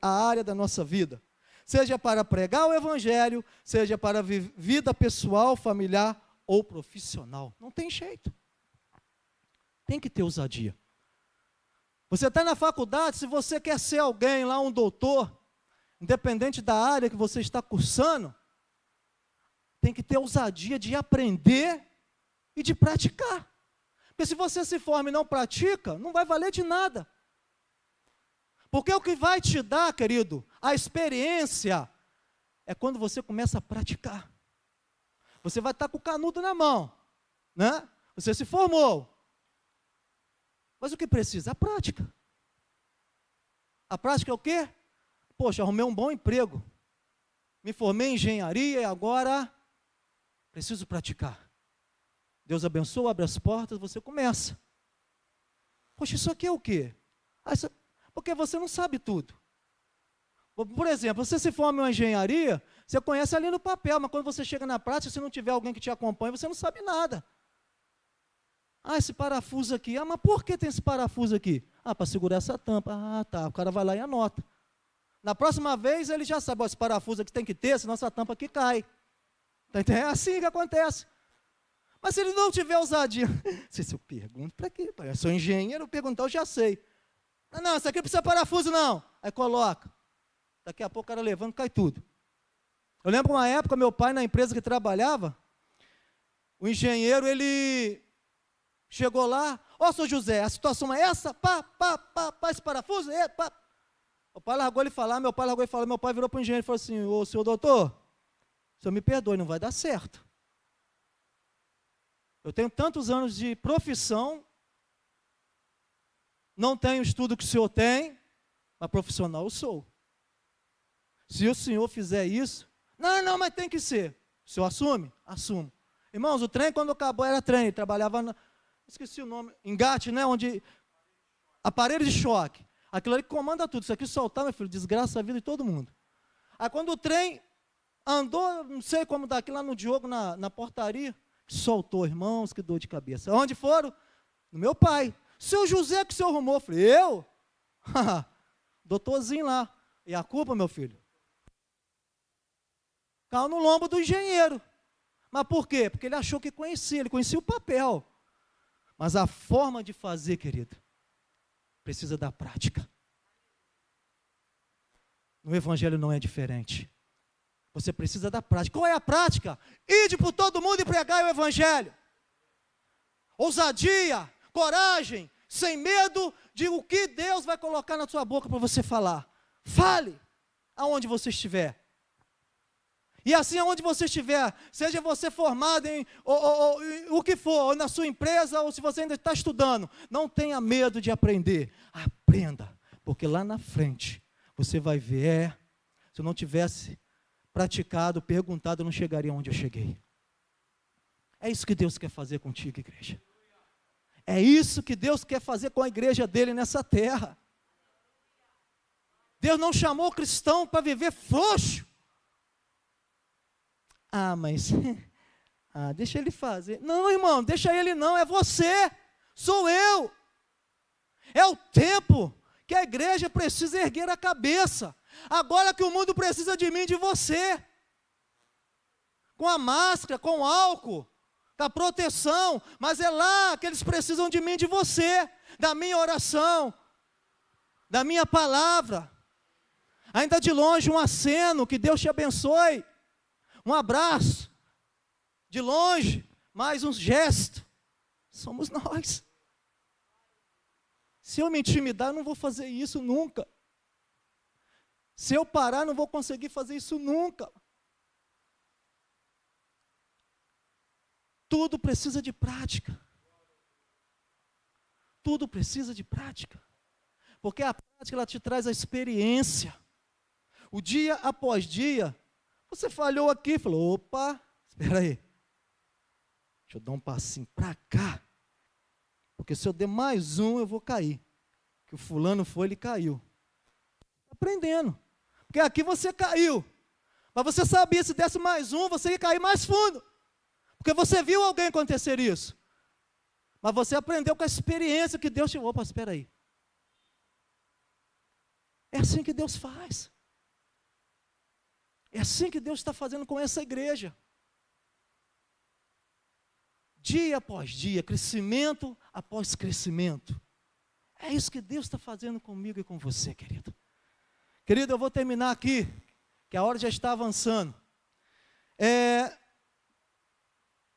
a área da nossa vida. Seja para pregar o evangelho, seja para vida pessoal, familiar ou profissional. Não tem jeito. Tem que ter ousadia. Você está na faculdade, se você quer ser alguém lá, um doutor, independente da área que você está cursando, tem que ter ousadia de aprender e de praticar. Porque se você se forma e não pratica, não vai valer de nada. Porque o que vai te dar, querido, a experiência, é quando você começa a praticar. Você vai estar com o canudo na mão, né? Você se formou. Mas o que precisa? A prática. A prática é o quê? Poxa, arrumei um bom emprego. Me formei em engenharia e agora preciso praticar. Deus abençoa, abre as portas, você começa. Poxa, isso aqui é o quê? Porque você não sabe tudo. Por exemplo, você se forma em uma engenharia, você conhece ali no papel, mas quando você chega na prática, se não tiver alguém que te acompanhe, você não sabe nada. Esse parafuso aqui. Mas por que tem esse parafuso aqui? Para segurar essa tampa. Tá. O cara vai lá e anota. Na próxima vez, ele já sabe, esse parafuso aqui tem que ter, senão essa tampa aqui cai. Tá entendendo? É assim que acontece. Mas se ele não tiver ousadia, se eu pergunto, para quê? Eu sou engenheiro, eu perguntar, eu já sei. Não, isso aqui não precisa de parafuso, não. Aí coloca. Daqui a pouco o cara levanta, cai tudo. Eu lembro uma época, meu pai, na empresa que trabalhava, o engenheiro, ele chegou lá, seu José, a situação é essa, esse parafuso, pá. O pai largou ele falar, meu pai virou para o engenheiro e falou assim, ô senhor doutor, o senhor me perdoe, não vai dar certo. Eu tenho tantos anos de profissão, não tenho o estudo que o senhor tem, mas profissional eu sou. Se o senhor fizer isso, não, mas tem que ser. O senhor assume? Assumo. Irmãos, o trem quando acabou era trem, trabalhava, esqueci o nome, engate, né, onde, aparelho de choque. Aquilo ali comanda tudo, isso aqui soltar, meu filho, desgraça a vida de todo mundo. Aí quando o trem andou, não sei como daqui lá no Diogo, na portaria, soltou, irmãos, que dor de cabeça. Onde foram? No meu pai. Seu José que o senhor arrumou. Eu falei, eu? Doutorzinho lá. E a culpa, meu filho? Caiu no lombo do engenheiro. Mas por quê? Porque ele achou que conhecia, ele conhecia o papel. Mas a forma de fazer, querido, precisa da prática. No Evangelho não é diferente. Você precisa da prática. Qual é a prática? Ide por todo mundo e pregai o Evangelho. Ousadia, coragem, sem medo de o que Deus vai colocar na sua boca para você falar. Fale aonde você estiver. E assim, aonde você estiver, seja você formado em o que for, ou na sua empresa, ou se você ainda está estudando, não tenha medo de aprender. Aprenda, porque lá na frente, você vai ver, se eu não tivesse praticado, perguntado, eu não chegaria onde eu cheguei. É isso que Deus quer fazer contigo, igreja. É isso que Deus quer fazer com a igreja dele nessa terra. Deus não chamou o cristão para viver frouxo. Mas deixa ele fazer. Não, irmão, deixa ele não, é você, sou eu. É o tempo que a igreja precisa erguer a cabeça. Agora que o mundo precisa de mim e de você. Com a máscara, com o álcool, com a proteção, mas é lá que eles precisam de mim e de você, da minha oração, da minha palavra. Ainda de longe um aceno, que Deus te abençoe. Um abraço, de longe, mais um gesto, somos nós. Se eu me intimidar, eu não vou fazer isso nunca. Se eu parar, não vou conseguir fazer isso nunca. Tudo precisa de prática. Tudo precisa de prática. Porque a prática, ela te traz a experiência. O dia após dia, você falhou aqui, falou, opa, espera aí. Deixa eu dar um passinho para cá. Porque se eu der mais um, eu vou cair. Que o fulano foi, ele caiu. Aprendendo. Porque aqui você caiu. Mas você sabia, se desse mais um, você ia cair mais fundo. Porque você viu alguém acontecer isso. Mas você aprendeu com a experiência que Deus te... Opa, espera aí. É assim que Deus faz. É assim que Deus está fazendo com essa igreja. Dia após dia, crescimento após crescimento. É isso que Deus está fazendo comigo e com você, querido. Querido, eu vou terminar aqui, que a hora já está avançando.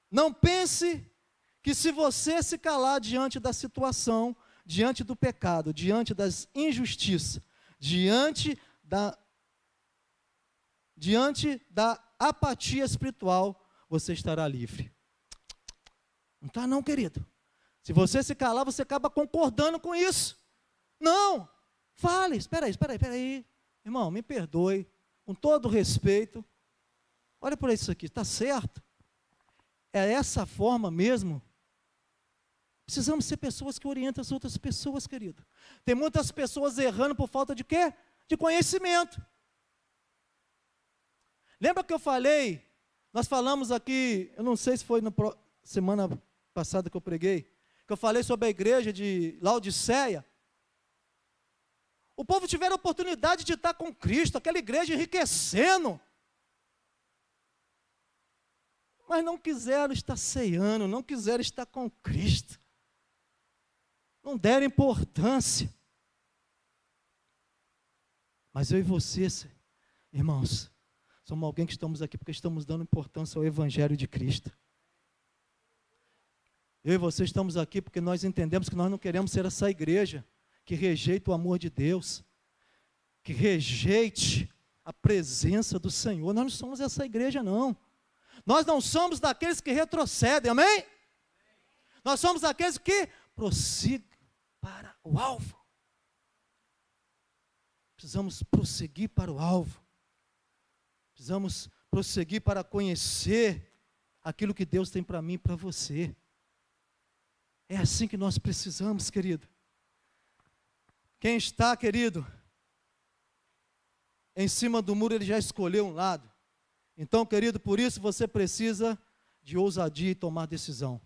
Não pense que se você se calar diante da situação, diante do pecado, diante das injustiças, diante da apatia espiritual, você estará livre. Não está não, querido. Se você se calar, você acaba concordando com isso. Não, fale, espera aí. Irmão, me perdoe, com todo respeito. Olha por isso aqui, está certo? É essa forma mesmo? Precisamos ser pessoas que orientam as outras pessoas, querido. Tem muitas pessoas errando por falta de quê? De conhecimento. Lembra que eu falei, nós falamos aqui, eu não sei se foi na semana passada que eu preguei, que eu falei sobre a igreja de Laodiceia. O povo tiveram a oportunidade de estar com Cristo, aquela igreja enriquecendo. Mas não quiseram estar ceando, não quiseram estar com Cristo. Não deram importância. Mas eu e você, irmãos, somos alguém que estamos aqui porque estamos dando importância ao Evangelho de Cristo. Eu e você estamos aqui porque nós entendemos que nós não queremos ser essa igreja que rejeita o amor de Deus, que rejeite a presença do Senhor. Nós não somos essa igreja, não. Nós não somos daqueles que retrocedem, amém? Nós somos aqueles que prossigam para o alvo. Precisamos prosseguir para o alvo. Precisamos prosseguir para conhecer aquilo que Deus tem para mim e para você. É assim que nós precisamos, querido. Quem está, querido, em cima do muro, ele já escolheu um lado. Então, querido, por isso você precisa de ousadia e tomar decisão.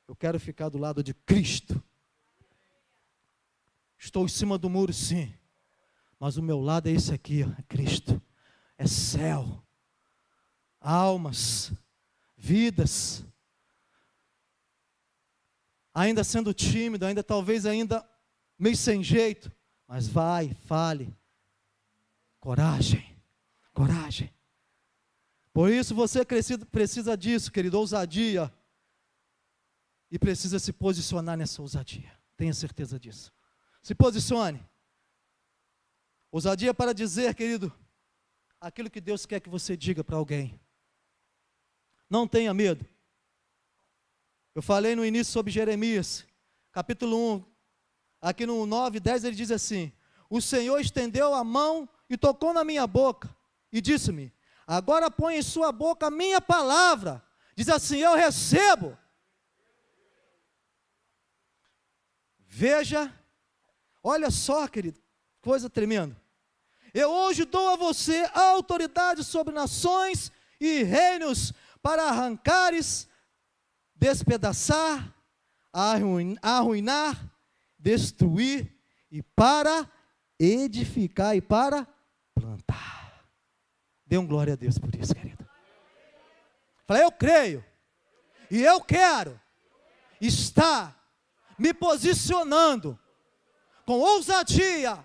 Eu quero ficar do lado de Cristo. Estou em cima do muro, sim. Mas o meu lado é esse aqui, ó, é Cristo. É céu. Almas. Vidas. Ainda sendo tímido, talvez meio sem jeito. Mas vai, fale. Coragem. Coragem. Por isso você precisa disso, querido, ousadia. E precisa se posicionar nessa ousadia. Tenha certeza disso. Se posicione. Ousadia para dizer, querido, aquilo que Deus quer que você diga para alguém. Não tenha medo. Eu falei no início sobre Jeremias, capítulo 1. Aqui no 9, 10 ele diz assim: o Senhor estendeu a mão e tocou na minha boca e disse-me: agora põe em sua boca a minha palavra. Diz assim: eu recebo. Veja, olha só, querido, coisa tremenda. Eu hoje dou a você a autoridade sobre nações e reinos para arrancares, despedaçar, arruinar, destruir e para edificar e para plantar. Dê um glória a Deus por isso, querido. Falei, eu creio e eu quero estar me posicionando com ousadia,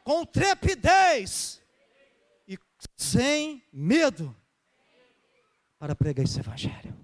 com trepidez e sem medo para pregar esse evangelho.